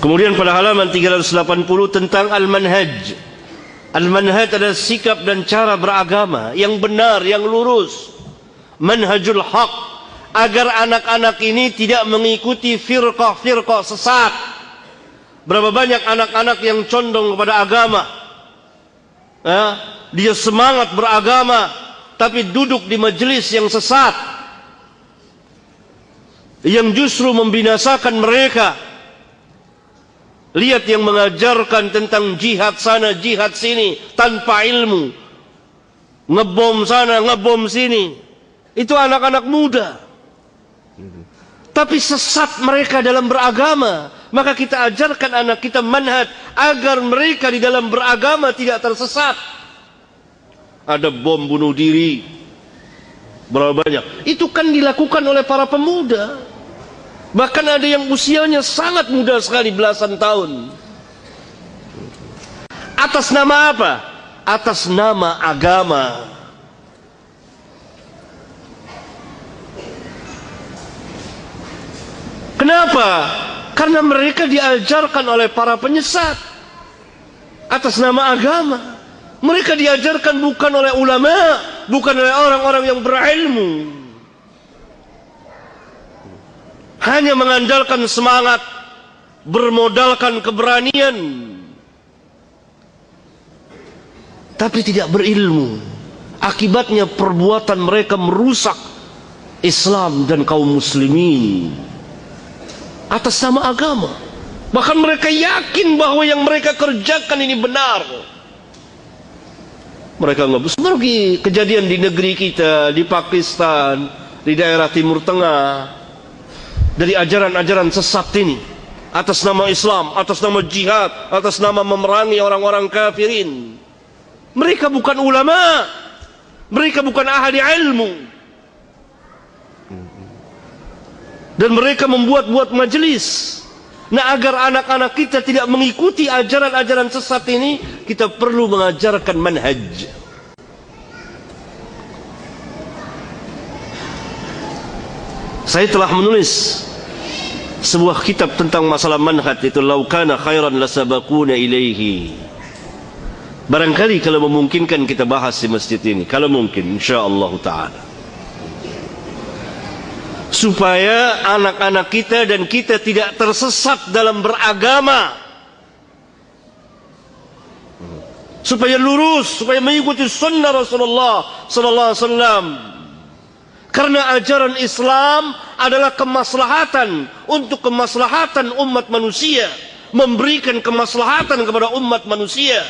Kemudian pada halaman 380 tentang al-manhaj. Al-manhaj adalah sikap dan cara beragama yang benar, yang lurus. Manhajul haq, agar anak-anak ini tidak mengikuti firqah-firqah sesat. Berapa banyak anak-anak yang condong kepada agama, dia semangat beragama, tapi duduk di majelis yang sesat, yang justru membinasakan mereka. Lihat yang mengajarkan tentang jihad sana, jihad sini, tanpa ilmu. Ngebom sana, ngebom sini. Itu anak-anak muda. Tapi sesat mereka dalam beragama. Maka kita ajarkan anak kita manhaj, agar mereka di dalam beragama tidak tersesat. Ada bom bunuh diri. Berapa banyak? Itu kan dilakukan oleh para pemuda. Bahkan ada yang usianya sangat muda sekali, belasan tahun. Atas nama apa? Atas nama agama. Kenapa? Karena mereka diajarkan oleh para penyesat atas nama agama. Mereka diajarkan bukan oleh ulama, bukan oleh orang-orang yang berilmu. Hanya mengandalkan semangat, bermodalkan keberanian, tapi tidak berilmu. Akibatnya perbuatan mereka merusak Islam dan kaum muslimin atas nama agama. Bahkan mereka yakin bahwa yang mereka kerjakan ini benar. Mereka nggak seperti kejadian di negeri kita, di Pakistan, di daerah Timur Tengah. Dari ajaran-ajaran sesat ini, atas nama Islam, atas nama jihad, atas nama memerangi orang-orang kafirin. Mereka bukan ulama, mereka bukan ahli ilmu, dan mereka membuat-buat majelis. Nah, agar anak-anak kita tidak mengikuti ajaran-ajaran sesat ini, kita perlu mengajarkan manhaj. Saya telah menulis sebuah kitab tentang masalah manhaj, itu Lau kana khairan lasabaquna ilaihi. Barangkali kalau memungkinkan kita bahas di masjid ini, kalau mungkin, insyaallah taala, supaya anak-anak kita dan kita tidak tersesat dalam beragama, supaya lurus, supaya mengikuti sunnah Rasulullah sallallahu alaihi wasallam. Karena ajaran Islam adalah kemaslahatan untuk kemaslahatan umat manusia, memberikan kemaslahatan kepada umat manusia.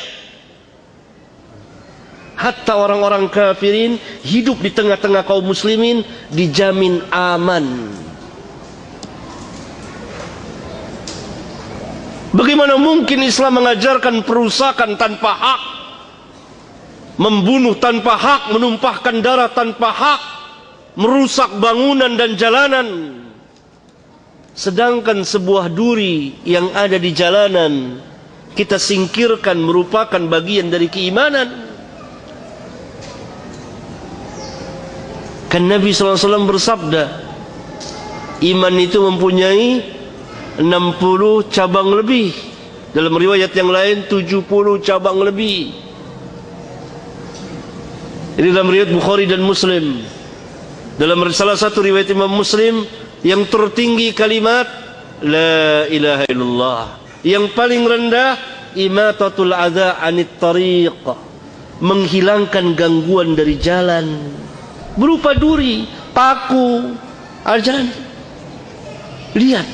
Hatta orang-orang kafirin hidup di tengah-tengah kaum muslimin dijamin aman. Bagaimana mungkin Islam mengajarkan perusakan tanpa hak, membunuh tanpa hak, menumpahkan darah tanpa hak, merusak bangunan dan jalanan, sedangkan sebuah duri yang ada di jalanan kita singkirkan merupakan bagian dari keimanan. Kan Nabi SAW bersabda, iman itu mempunyai 60 cabang lebih, dalam riwayat yang lain 70 cabang lebih. Ini dalam riwayat Bukhari dan Muslim. Dalam salah satu riwayat Imam Muslim, yang tertinggi kalimat La ilaha illallah, yang paling rendah imatatul adza anit tariq, menghilangkan gangguan dari jalan, berupa duri, paku, ajan. Lihat,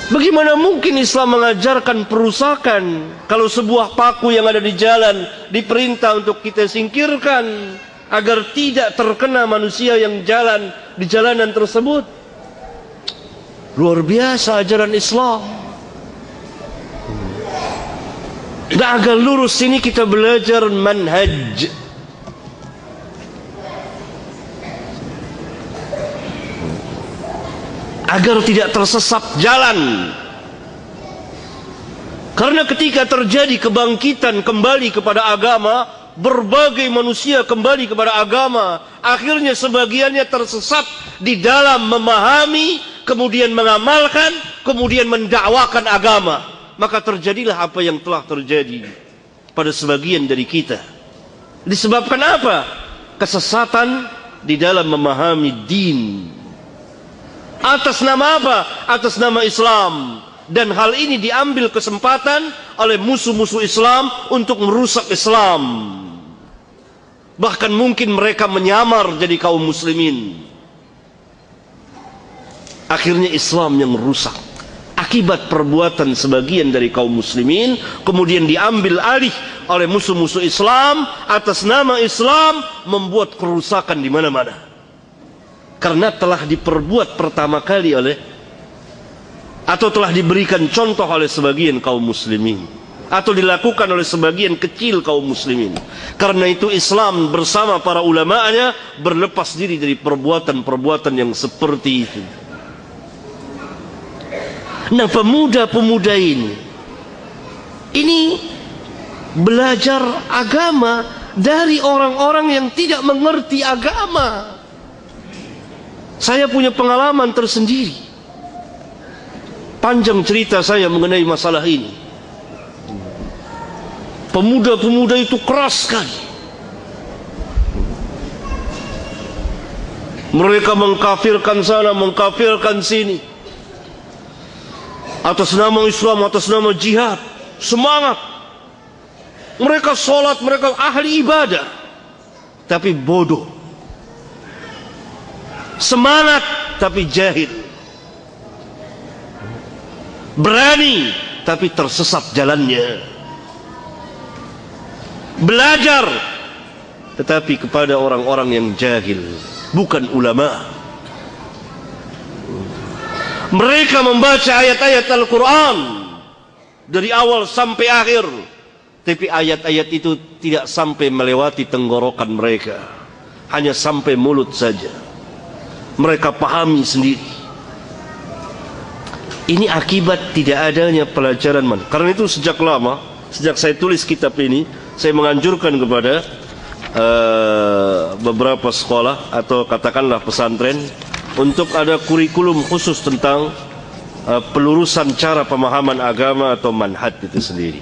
bagaimana mungkin Islam mengajarkan perusakan kalau sebuah paku yang ada di jalan diperintah untuk kita singkirkan agar tidak terkena manusia yang jalan di jalanan tersebut. Luar biasa ajaran Islam. Dan agar lurus ini kita belajar manhaj. Agar tidak tersesat jalan. Karena ketika terjadi kebangkitan kembali kepada agama, berbagai manusia kembali kepada agama, akhirnya sebagiannya tersesat di dalam memahami kemudian mengamalkan, kemudian mendakwakan agama, maka terjadilah apa yang telah terjadi pada sebagian dari kita. Disebabkan apa? Kesesatan di dalam memahami din. Atas nama apa? Atas nama Islam. Dan hal ini diambil kesempatan oleh musuh-musuh Islam untuk merusak Islam. Bahkan mungkin mereka menyamar jadi kaum muslimin. Akhirnya Islam yang rusak akibat perbuatan sebagian dari kaum muslimin, kemudian diambil alih oleh musuh-musuh Islam atas nama Islam, membuat kerusakan di mana-mana. Karena telah diperbuat pertama kali oleh, atau telah diberikan contoh oleh sebagian kaum muslimin, atau dilakukan oleh sebagian kecil kaum muslimin. Karena itu Islam bersama para ulama'nya berlepas diri dari perbuatan-perbuatan yang seperti itu. Nah, pemuda-pemuda ini belajar agama dari orang-orang yang tidak mengerti agama. Saya punya pengalaman tersendiri. Panjang cerita saya mengenai masalah ini. Pemuda-pemuda itu keras sekali. Mereka mengkafirkan sana, mengkafirkan sini. Atas nama Islam, atas nama jihad. Semangat. Mereka sholat, mereka ahli ibadah. Tapi bodoh. Semangat, tapi jahil. Berani, tapi tersesat jalannya. Belajar, tetapi kepada orang-orang yang jahil, bukan ulama. Mereka membaca ayat-ayat Al-Quran dari awal sampai akhir, tapi ayat-ayat itu tidak sampai melewati tenggorokan mereka, hanya sampai mulut saja. Mereka pahami sendiri. Ini akibat tidak adanya pelajaran manhaj. Karena itu sejak lama, sejak saya tulis kitab ini, saya menganjurkan kepada beberapa sekolah atau katakanlah pesantren untuk ada kurikulum khusus tentang pelurusan cara pemahaman agama atau manhaj itu sendiri.